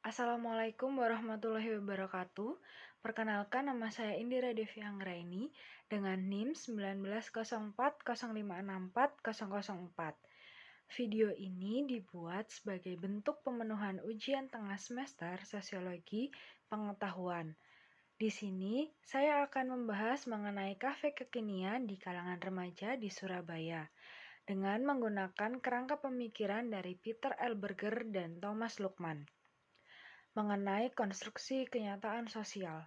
Assalamualaikum warahmatullahi wabarakatuh. Perkenalkan, nama saya Indira Devi Anggraini dengan NIM 190405640004. Video ini dibuat sebagai bentuk pemenuhan ujian tengah semester Sosiologi Pengetahuan. Di sini saya akan membahas mengenai kafe kekinian di kalangan remaja di Surabaya dengan menggunakan kerangka pemikiran dari Peter L. Berger dan Thomas Lukman. Mengenai konstruksi kenyataan sosial.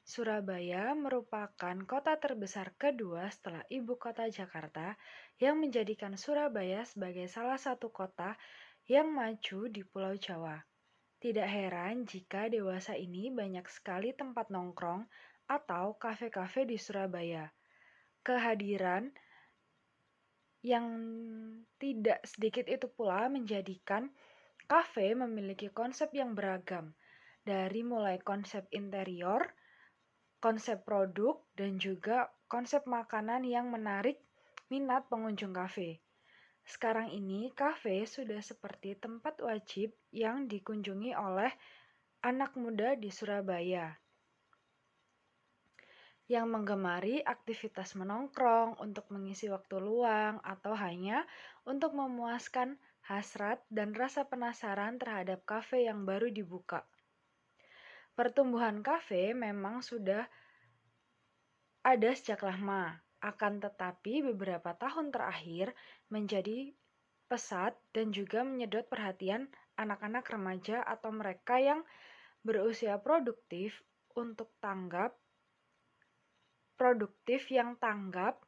Surabaya merupakan kota terbesar kedua setelah ibu kota Jakarta yang menjadikan Surabaya sebagai salah satu kota yang maju di Pulau Jawa. Tidak heran jika dewasa ini banyak sekali tempat nongkrong atau kafe-kafe di Surabaya. Kehadiran yang tidak sedikit itu pula menjadikan kafe memiliki konsep yang beragam, dari mulai konsep interior, konsep produk, dan juga konsep makanan yang menarik minat pengunjung kafe. Sekarang ini, kafe sudah seperti tempat wajib yang dikunjungi oleh anak muda di Surabaya yang menggemari aktivitas menongkrong untuk mengisi waktu luang atau hanya untuk memuaskan hasrat dan rasa penasaran terhadap kafe yang baru dibuka. Pertumbuhan kafe memang sudah ada sejak lama, akan tetapi beberapa tahun terakhir menjadi pesat dan juga menyedot perhatian anak-anak remaja atau mereka yang berusia produktif yang tanggap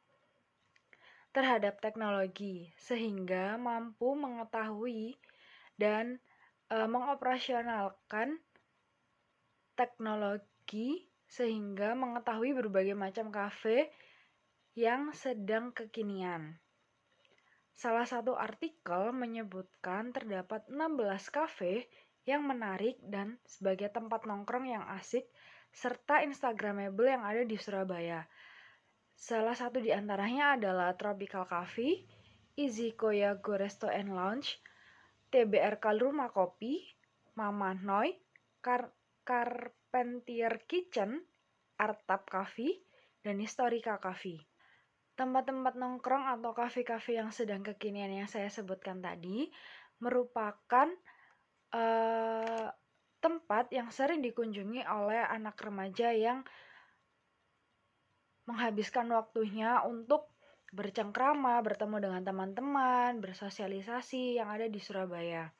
terhadap teknologi, sehingga mampu mengetahui dan mengoperasionalkan teknologi sehingga mengetahui berbagai macam kafe yang sedang kekinian. Salah satu artikel menyebutkan terdapat 16 kafe yang menarik dan sebagai tempat nongkrong yang asik serta instagramable yang ada di Surabaya. Salah satu di antaranya adalah Tropical Coffee, Izikoya Go Resto and Lounge, TBR Kalruma Kopi, Mama Noi, Carpentier Kitchen, Artap Coffee, dan Historica Coffee. Tempat-tempat nongkrong atau kafe-kafe yang sedang kekinian yang saya sebutkan tadi merupakan tempat yang sering dikunjungi oleh anak remaja yang menghabiskan waktunya untuk bercengkrama, bertemu dengan teman-teman, bersosialisasi yang ada di Surabaya.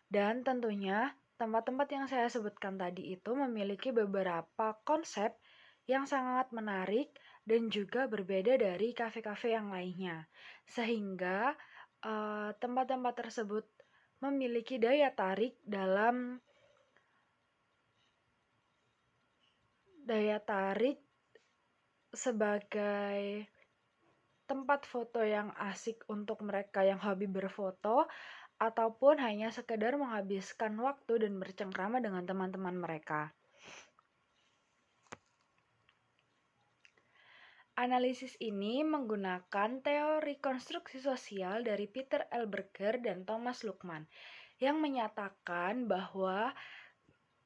Dan tentunya tempat-tempat yang saya sebutkan tadi itu memiliki beberapa konsep yang sangat menarik dan juga berbeda dari kafe-kafe yang lainnya. Sehingga tempat-tempat tersebut memiliki daya tarik sebagai tempat foto yang asik untuk mereka yang hobi berfoto ataupun hanya sekedar menghabiskan waktu dan bercengkrama dengan teman-teman mereka. Analisis ini menggunakan teori konstruksi sosial dari Peter L. Berger dan Thomas Lukman yang menyatakan bahwa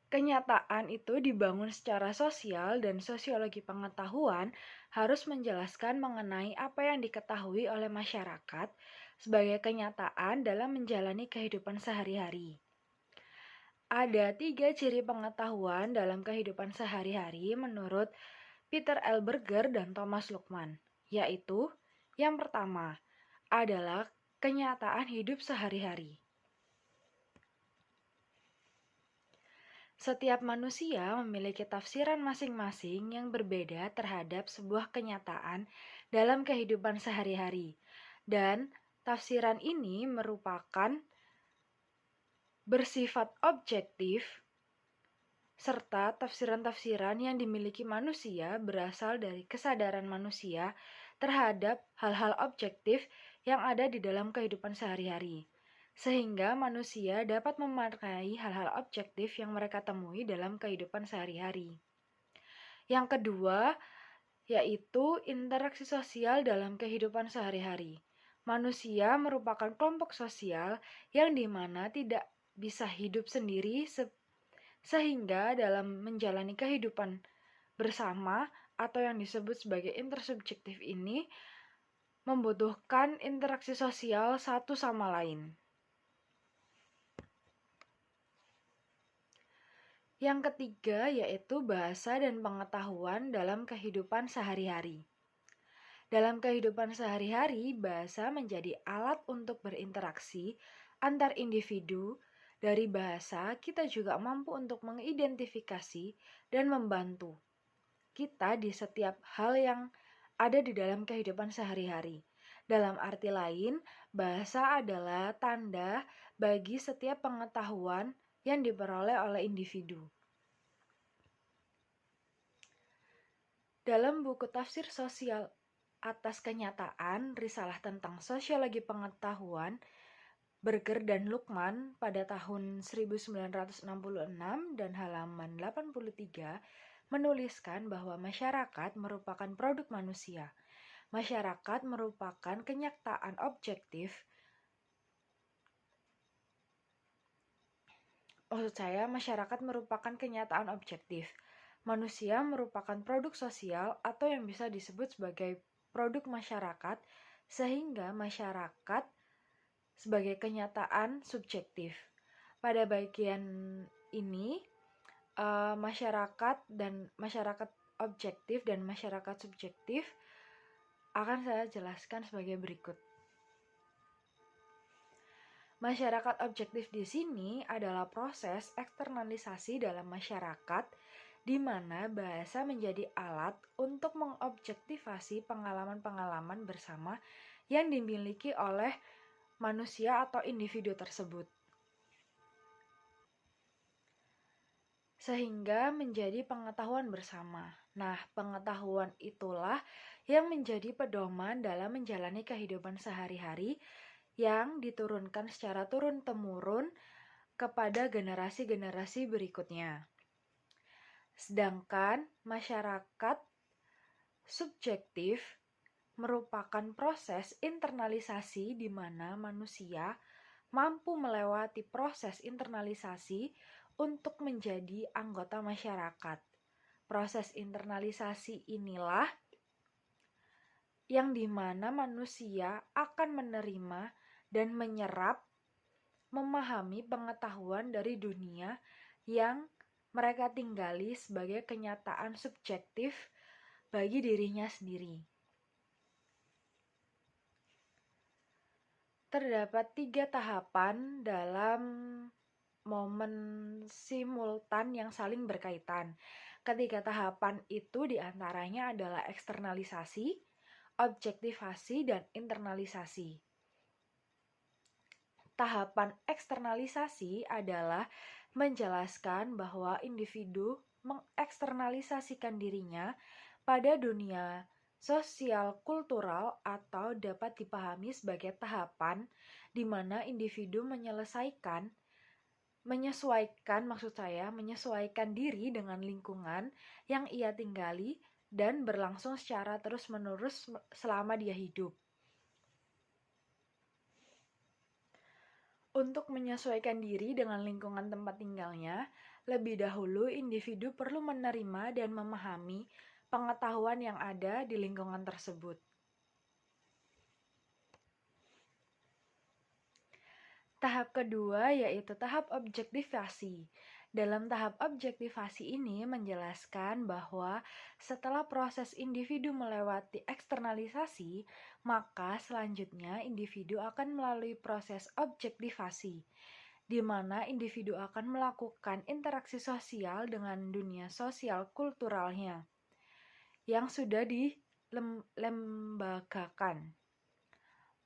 kenyataan itu dibangun secara sosial dan sosiologi pengetahuan harus menjelaskan mengenai apa yang diketahui oleh masyarakat sebagai kenyataan dalam menjalani kehidupan sehari-hari. Ada 3 ciri pengetahuan dalam kehidupan sehari-hari menurut Peter L. Berger dan Thomas Lukman, yaitu yang pertama adalah kenyataan hidup sehari-hari. Setiap manusia memiliki tafsiran masing-masing yang berbeda terhadap sebuah kenyataan dalam kehidupan sehari-hari, dan tafsiran ini merupakan bersifat objektif, serta tafsiran-tafsiran yang dimiliki manusia berasal dari kesadaran manusia terhadap hal-hal objektif yang ada di dalam kehidupan sehari-hari, sehingga manusia dapat memaknai hal-hal objektif yang mereka temui dalam kehidupan sehari-hari. Yang kedua, yaitu interaksi sosial dalam kehidupan sehari-hari. Manusia merupakan kelompok sosial yang dimana tidak bisa hidup sendiri sehingga dalam menjalani kehidupan bersama atau yang disebut sebagai intersubjektif ini membutuhkan interaksi sosial satu sama lain. Yang ketiga yaitu bahasa dan pengetahuan dalam kehidupan sehari-hari. Dalam kehidupan sehari-hari, bahasa menjadi alat untuk berinteraksi antar individu. Dari bahasa, kita juga mampu untuk mengidentifikasi dan membantu kita di setiap hal yang ada di dalam kehidupan sehari-hari. Dalam arti lain, bahasa adalah tanda bagi setiap pengetahuan yang diperoleh oleh individu. Dalam buku Tafsir Sosial atas Kenyataan, risalah tentang sosiologi pengetahuan, Berger dan Lukman pada tahun 1966 dan halaman 83 menuliskan bahwa masyarakat merupakan produk manusia. Masyarakat merupakan kenyataan objektif. Masyarakat merupakan kenyataan objektif. Manusia merupakan produk sosial atau yang bisa disebut sebagai produk masyarakat, sehingga masyarakat sebagai kenyataan subjektif. Pada bagian ini, masyarakat objektif dan masyarakat subjektif akan saya jelaskan sebagai berikut. Masyarakat objektif di sini adalah proses eksternalisasi dalam masyarakat di mana bahasa menjadi alat untuk mengobjektivasi pengalaman-pengalaman bersama yang dimiliki oleh manusia atau individu tersebut. Sehingga menjadi pengetahuan bersama. Nah, pengetahuan itulah yang menjadi pedoman dalam menjalani kehidupan sehari-hari yang diturunkan secara turun-temurun kepada generasi-generasi berikutnya. Sedangkan masyarakat subjektif merupakan proses internalisasi di mana manusia mampu melewati proses internalisasi untuk menjadi anggota masyarakat. Proses internalisasi inilah yang dimana manusia akan menerima dan menyerap, memahami pengetahuan dari dunia yang mereka tinggali sebagai kenyataan subjektif bagi dirinya sendiri. Terdapat 3 tahapan dalam momen simultan yang saling berkaitan. Ketiga tahapan itu diantaranya adalah eksternalisasi, objektivasi, dan internalisasi. Tahapan eksternalisasi adalah menjelaskan bahwa individu mengeksternalisasikan dirinya pada dunia sosial kultural atau dapat dipahami sebagai tahapan di mana individu menyesuaikan diri dengan lingkungan yang ia tinggali dan berlangsung secara terus-menerus selama dia hidup. Untuk menyesuaikan diri dengan lingkungan tempat tinggalnya, lebih dahulu individu perlu menerima dan memahami pengetahuan yang ada di lingkungan tersebut. Tahap kedua yaitu tahap objektivasi. Dalam tahap objektivasi ini menjelaskan bahwa setelah proses individu melewati eksternalisasi, maka selanjutnya individu akan melalui proses objektivasi, di mana individu akan melakukan interaksi sosial dengan dunia sosial kulturalnya yang sudah dilembagakan.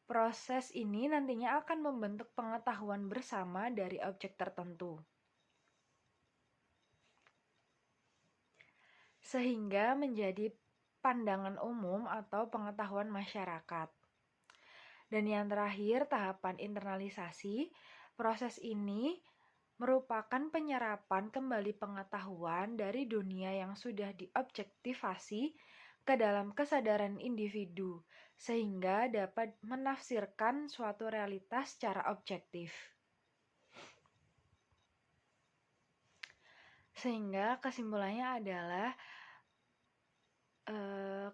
Proses ini nantinya akan membentuk pengetahuan bersama dari objek tertentu, sehingga menjadi pandangan umum atau pengetahuan masyarakat. Dan yang terakhir, tahapan internalisasi. Proses ini merupakan penyerapan kembali pengetahuan dari dunia yang sudah diobjektivasi ke dalam kesadaran individu, sehingga dapat menafsirkan suatu realitas secara objektif. Sehingga kesimpulannya adalah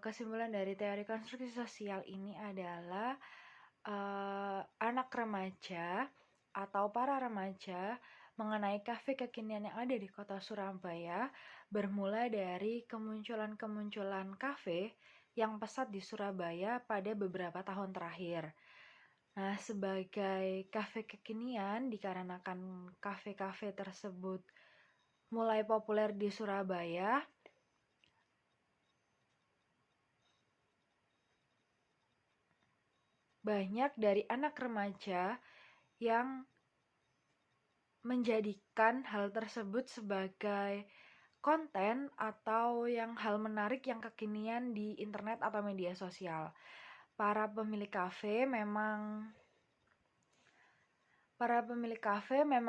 kesimpulan dari teori konstruksi sosial ini adalah anak remaja atau para remaja mengenai kafe kekinian yang ada di kota Surabaya bermula dari kemunculan kafe yang pesat di Surabaya pada beberapa tahun terakhir. Nah, sebagai kafe kekinian dikarenakan kafe-kafe tersebut mulai populer di Surabaya, banyak dari anak remaja yang menjadikan hal tersebut sebagai konten atau hal menarik yang kekinian di internet atau media sosial. Para pemilik kafe memang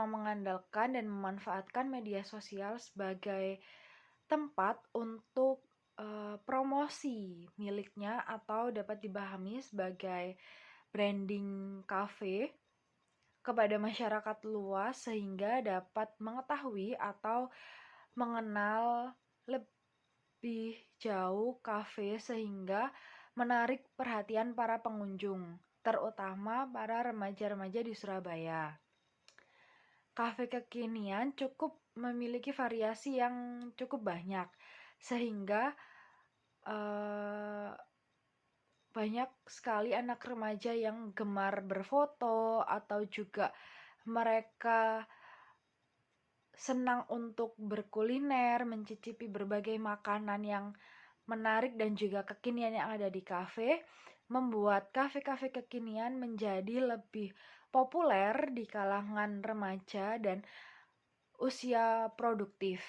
mengandalkan dan memanfaatkan media sosial sebagai tempat untuk promosi miliknya atau dapat dipahami sebagai branding kafe kepada masyarakat luas sehingga dapat mengetahui atau mengenal lebih jauh kafe sehingga menarik perhatian para pengunjung, terutama para remaja-remaja di Surabaya. Kafe kekinian cukup memiliki variasi yang cukup banyak, sehingga banyak sekali anak remaja yang gemar berfoto atau juga mereka senang untuk berkuliner, mencicipi berbagai makanan yang menarik dan juga kekinian yang ada di kafe, membuat kafe-kafe kekinian menjadi lebih populer di kalangan remaja dan usia produktif.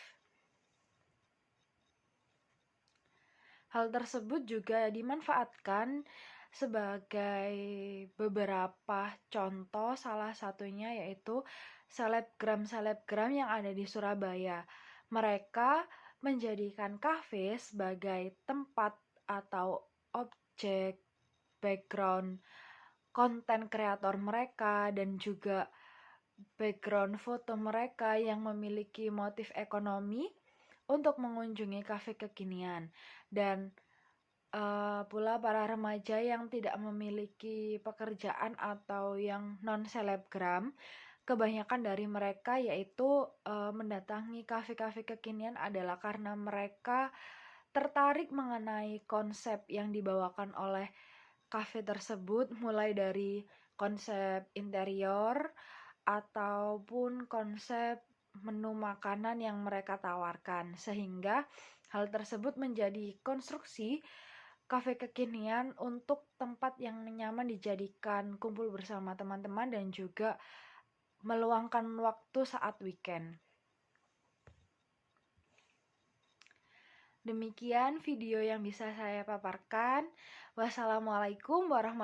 Hal tersebut juga dimanfaatkan sebagai beberapa contoh, salah satunya yaitu selebgram yang ada di Surabaya. Mereka menjadikan kafe sebagai tempat atau objek background konten kreator mereka dan juga background foto mereka yang memiliki motif ekonomi untuk mengunjungi kafe kekinian. Dan pula para remaja yang tidak memiliki pekerjaan atau yang non-selebgram, kebanyakan dari mereka yaitu mendatangi kafe-kafe kekinian adalah karena mereka tertarik mengenai konsep yang dibawakan oleh kafe tersebut, mulai dari konsep interior ataupun konsep menu makanan yang mereka tawarkan, sehingga hal tersebut menjadi konstruksi kafe kekinian untuk tempat yang nyaman dijadikan kumpul bersama teman-teman dan juga meluangkan waktu saat weekend. Demikian video yang bisa saya paparkan. Wassalamualaikum warahmatullahi wabarakatuh.